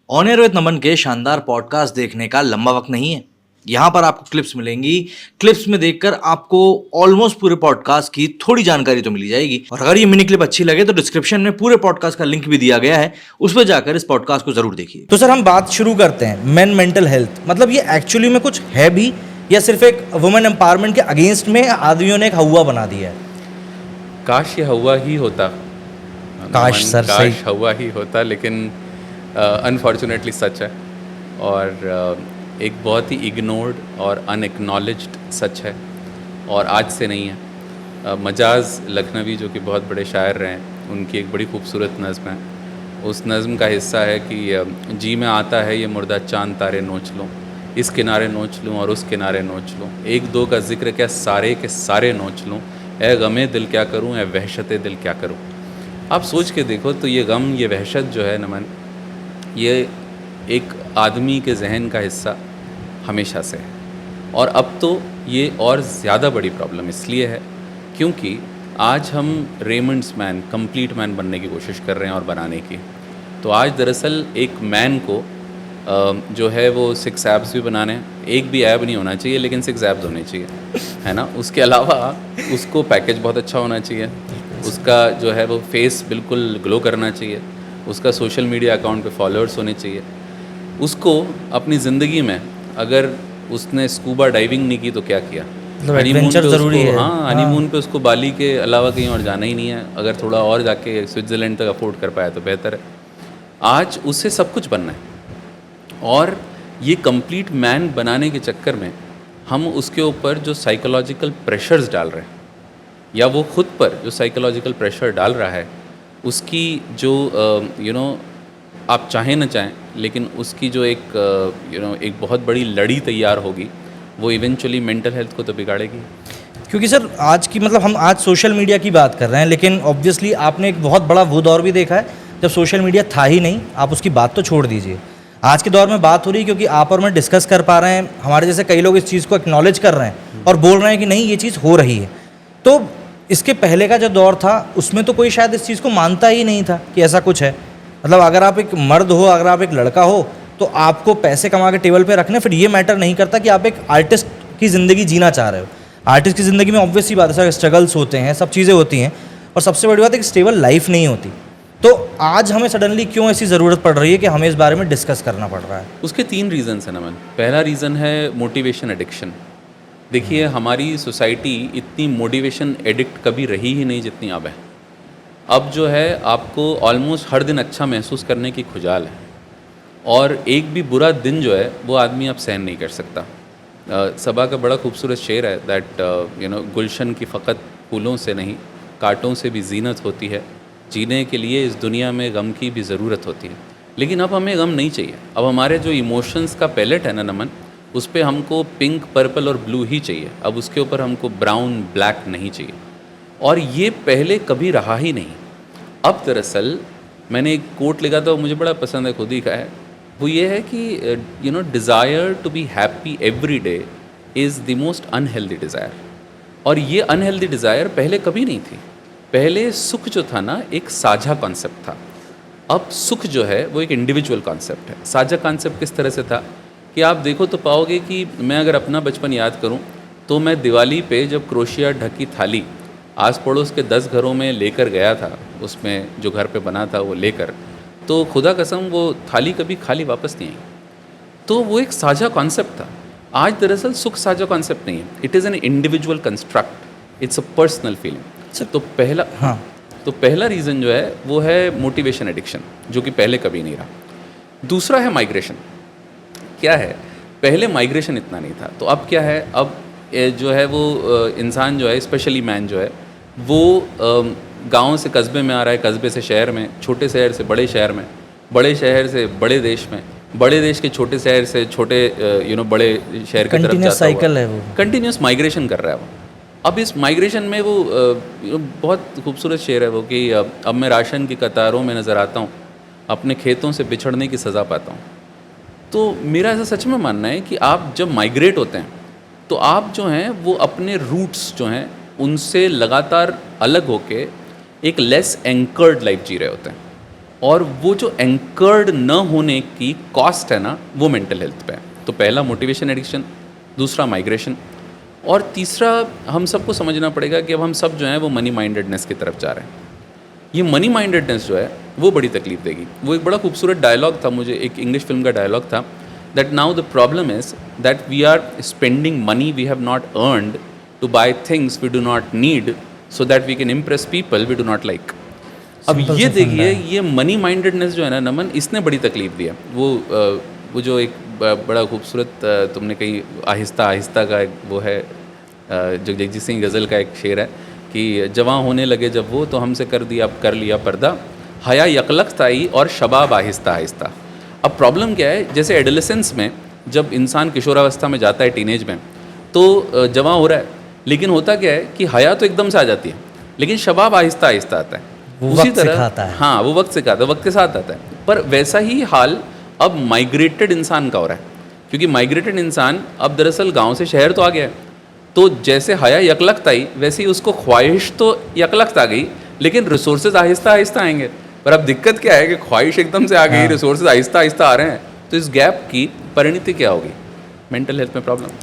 On air with नमन के शानदार podcast देखने का लंबा वक्त नहीं है। यहाँ पर आपको क्लिप्स मिलेंगी। क्लिप्स में देखकर आपको ऑलमोस्ट पूरे पॉडकास्ट की थोड़ी जानकारी तो मिल जाएगी। और अगर ये मिनी क्लिप अच्छी लगे तो डिस्क्रिप्शन में पूरे पॉडकास्ट का लिंक भी दिया गया है, उस पर जाकर इस पॉडकास्ट को जरूर देखिए। तो सर हम बात शुरू करते हैं मेन मेंटल हेल्थ। मतलब ये एक्चुअली में कुछ है भी या सिर्फ एक वुमेन एम्पावरमेंट के अगेंस्ट में आदमियों ने एक हवा बना दिया है? काश ये हवा ही होता। काश सर, काश सही। हवा ही होता, लेकिन अनफॉर्चुनेटली सच है। और एक बहुत ही इग्नोर्ड और अनएक्नॉलेज्ड सच है, और आज से नहीं है। मजाज लखनवी जो कि बहुत बड़े शायर रहे हैं, उनकी एक बड़ी खूबसूरत नज़्म है। उस नज़्म का हिस्सा है कि जी में आता है ये मुर्दा चांद तारे नोच लूँ, इस किनारे नोच लूँ और उस किनारे नोच लूँ, एक दो का जिक्र क्या सारे के सारे नोच लूँ, ए गमे दिल क्या करूँ, ए वहशत दिल क्या करूँ। आप सोच के देखो तो ये गम, ये वहशत जो है नमन, ये एक आदमी के जहन का हिस्सा हमेशा से है। और अब तो ये और ज़्यादा बड़ी प्रॉब्लम इसलिए है क्योंकि आज हम रेमंड्स मैन, कंप्लीट मैन बनने की कोशिश कर रहे हैं और बनाने की। तो आज दरअसल एक मैन को जो है वो 6 एब्स भी बनाने हैं। एक भी ऐब नहीं होना चाहिए, लेकिन 6 एब्स होने चाहिए, है ना। उसके अलावा उसको पैकेज बहुत अच्छा होना चाहिए, उसका जो है वो फेस बिल्कुल ग्लो करना चाहिए, उसका सोशल मीडिया अकाउंट पे फॉलोअर्स होने चाहिए। उसको अपनी ज़िंदगी में अगर उसने स्कूबा डाइविंग नहीं की तो क्या किया। मतलब एडवेंचर ज़रूरी है। हाँ, हनीमून पे उसको बाली के अलावा कहीं और जाना ही नहीं है। अगर थोड़ा और जाके स्विट्ज़रलैंड तक अफोर्ड कर पाया तो बेहतर है। आज उससे सब कुछ बनना है, और ये कंप्लीट मैन बनाने के चक्कर में हम उसके ऊपर जो साइकोलॉजिकल प्रेशर्स डाल रहे हैं, या वो खुद पर जो साइकोलॉजिकल प्रेशर डाल रहा है, उसकी जो आप चाहें ना चाहें, लेकिन उसकी जो एक एक बहुत बड़ी लड़ी तैयार होगी, वो इवेंचुअली मेंटल हेल्थ को तो बिगाड़ेगी। क्योंकि सर आज की, मतलब हम आज सोशल मीडिया की बात कर रहे हैं, लेकिन ऑब्वियसली आपने एक बहुत बड़ा वो दौर भी देखा है जब सोशल मीडिया था ही नहीं। आप उसकी बात तो छोड़ दीजिए, आज के दौर में बात हो रही है क्योंकि आप और मैं डिस्कस कर पा रहे हैं। हमारे जैसे कई लोग इस चीज़ को एक्नॉलेज कर रहे हैं और बोल रहे हैं कि नहीं ये चीज़ हो रही है। तो इसके पहले का जो दौर था उसमें तो कोई शायद इस चीज़ को मानता ही नहीं था कि ऐसा कुछ है। मतलब अगर आप एक मर्द हो, अगर आप एक लड़का हो, तो आपको पैसे कमा के टेबल पे रखने, फिर ये मैटर नहीं करता कि आप एक आर्टिस्ट की ज़िंदगी जीना चाह रहे हो। आर्टिस्ट की ज़िंदगी में ऑब्वियस सी बात है, स्ट्रगल्स होते हैं, सब चीज़ें होती हैं, और सबसे बड़ी बात है कि स्टेबल लाइफ नहीं होती। तो आज हमें सडनली क्यों ऐसी ज़रूरत पड़ रही है कि हमें इस बारे में डिस्कस करना पड़ रहा है? उसके 3 रीज़न्स हैं नमन। पहला रीज़न है मोटिवेशन एडिक्शन। देखिए, हमारी सोसाइटी इतनी मोटिवेशन एडिक्ट कभी रही ही नहीं जितनी अब है। अब जो है आपको ऑलमोस्ट हर दिन अच्छा महसूस करने की खुजाल है, और एक भी बुरा दिन जो है वो आदमी अब सहन नहीं कर सकता। सबा का बड़ा खूबसूरत शेर है दैट गुलशन की फ़कत फूलों से नहीं, कांटों से भी जीनत होती है, जीने के लिए इस दुनिया में गम की भी ज़रूरत होती है। लेकिन अब हमें गम नहीं चाहिए। अब हमारे जो इमोशंस का पैलेट है ना नमन, उस पर हमको पिंक, पर्पल और ब्लू ही चाहिए। अब उसके ऊपर हमको ब्राउन, ब्लैक नहीं चाहिए, और ये पहले कभी रहा ही नहीं। अब दरअसल मैंने एक कोट लिखा था, मुझे बड़ा पसंद है, खुद ही का है। वो ये है कि desire to be happy every day is the most unhealthy desire. और ये अनहेल्दी डिज़ायर पहले कभी नहीं थी। पहले सुख जो था ना, एक साझा कॉन्सेप्ट था। अब सुख जो है वो एक इंडिविजुअल कॉन्सेप्ट है। साझा कॉन्सेप्ट किस तरह से था कि आप देखो तो पाओगे कि मैं अगर अपना बचपन याद करूं, तो मैं दिवाली पे जब क्रोशिया ढकी थाली आस पड़ोस के 10 घरों में लेकर गया था, उसमें जो घर पे बना था वो लेकर, तो खुदा कसम वो थाली कभी खाली वापस नहीं आई। तो वो एक साझा कॉन्सेप्ट था। आज दरअसल सुख साझा कॉन्सेप्ट नहीं है, it is an individual construct, it's a personal feeling. तो पहला रीज़न जो है वो है मोटिवेशन एडिक्शन, जो कि पहले कभी नहीं रहा। दूसरा है माइग्रेशन। क्या है, पहले माइग्रेशन इतना नहीं था, तो अब क्या है, अब जो है वो इंसान जो है, स्पेशली मैन जो है, वो गांव से कस्बे में आ रहा है, कस्बे से शहर में, छोटे शहर से बड़े शहर में, बड़े शहर से बड़े देश में, बड़े देश के छोटे शहर से छोटे बड़े शहर की तरफ जाता हुआ साइकिल है वो, कंटिन्यूस माइग्रेशन कर रहा है वो। अब इस माइग्रेशन में वो बहुत खूबसूरत शेर है वो कि अब मैं राशन की कतारों में नज़र आता हूँ, अपने खेतों से बिछड़ने की सज़ा पाता हूँ। तो मेरा ऐसा सच में मानना है कि आप जब माइग्रेट होते हैं तो आप जो हैं वो अपने रूट्स जो हैं उनसे लगातार अलग होके एक लेस एंकर्ड लाइफ जी रहे होते हैं। और वो जो एंकर्ड न होने की कॉस्ट है ना, वो मेंटल हेल्थ पे है। तो पहला मोटिवेशन एडिक्शन, दूसरा माइग्रेशन, और तीसरा हम सबको समझना पड़ेगा कि अब हम सब जो हैं वो मनी माइंडेडनेस की तरफ जा रहे हैं। ये मनी माइंडेडनेस जो है वो बड़ी तकलीफ देगी। वो एक बड़ा खूबसूरत डायलॉग था, मुझे एक इंग्लिश फिल्म का डायलॉग था, that now the problem is that we are spending money we have not earned to buy things we do not need so that we can impress people we do not like. अब Simple ये सा फंडा देखिए, है। ये money mindedness जो है ना नमन, इसने बड़ी तकलीफ दी है। वो जो एक बड़ा खूबसूरत तुमने कहीं आहिस्ता आहिस्ता का एक वो है, जगजीत सिंह गज़ल का एक शेर है कि जवां होने लगे जब वो तो हमसे कर लिया पर्दा, हया यकलक ताई और शबाब आहिस्ता आहिस्ता। अब प्रॉब्लम क्या है, जैसे एडोलेसेंस में जब इंसान किशोरावस्था में जाता है, टीनेज में, तो जवां हो रहा है, लेकिन होता क्या है कि हया तो एकदम से आ जाती है, लेकिन शबाब आहिस्ता आहिस्ता आता है। वो उसी वक्त तरह सिखाता है। हाँ, वो वक्त सिखाता है, वक्त के साथ आता है। पर वैसा ही हाल अब माइग्रेटेड इंसान का हो रहा है, क्योंकि माइग्रेटेड इंसान अब दरअसल गांव से शहर तो आ गया है, तो जैसे हया यकलख्त आई वैसे ही उसको ख्वाहिश तो यकलख्त आ गई, लेकिन रिसोर्सेज आहिस्ता आहिस्ता आएंगे। पर अब दिक्कत क्या है कि ख्वाहिश एकदम से आ गई, रिसोर्सेज आहिस्ता आहिस्ता आ रहे हैं, तो इस गैप की परिणति क्या होगी? मेंटल हेल्थ में प्रॉब्लम।